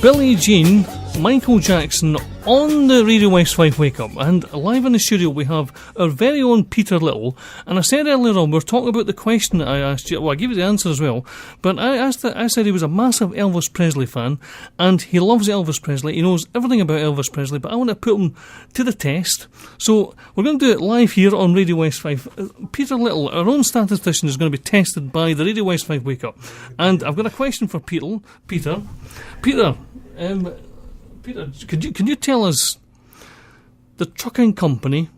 Billie Jean, Michael Jackson on the Radio West 5 Wake Up, and live in the studio we have our very own Peter Little. And I said earlier on, we were talking about the question that I asked you. Well, I gave you the answer as well, but I said he was a massive Elvis Presley fan, and he loves Elvis Presley. He knows everything about Elvis Presley, but I want to put him to the test. So we're going to do it live here on Radio West 5. Peter Little, our own statistician, is going to be tested by the Radio West 5 Wake Up. And I've got a question for Peter. Peter, can you tell us the trucking company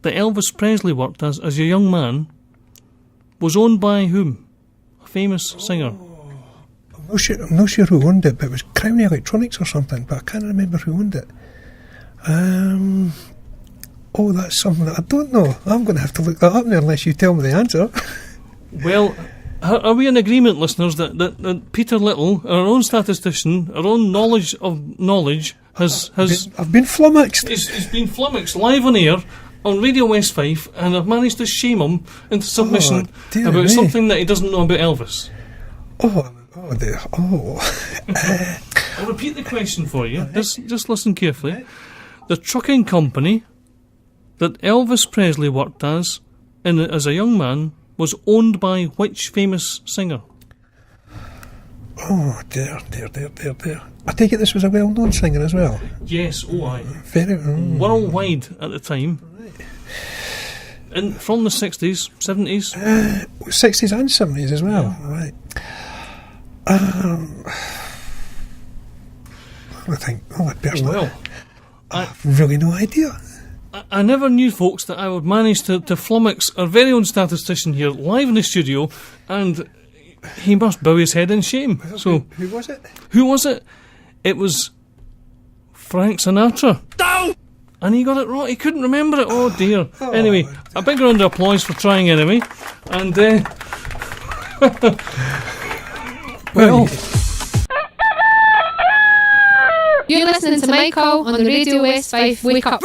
that Elvis Presley worked as a young man was owned by whom? A famous singer. I'm not sure who owned it, but it was Crown Electronics or something, but I can't remember who owned it. That's something that I don't know. I'm going to have to look that up now unless you tell me the answer. Well, are we in agreement, listeners, that Peter Little, our own statistician, our own knowledge has I've been flummoxed. He's been flummoxed live on air on Radio West 5, and I've managed to shame him into submission about something that he doesn't know about Elvis. I'll repeat the question for you. Just listen carefully. The trucking company that Elvis Presley worked as a young man was owned by which famous singer? Oh, dear. I take it this was a well-known singer as well? Yes, aye. Very worldwide at the time. Right. And from the 60s, 70s? 60s and 70s as well, right. I've really no idea. I never knew, folks, that I would manage to flummox our very own statistician here live in the studio, and he must bow his head in shame. So, who was it? Who was it? It was Frank Sinatra. No! And he got it wrong. He couldn't remember it. Oh dear. Anyway, a big round of applause for trying anyway. And well. You're listening to Michael on the Radio West 5 Wake Up.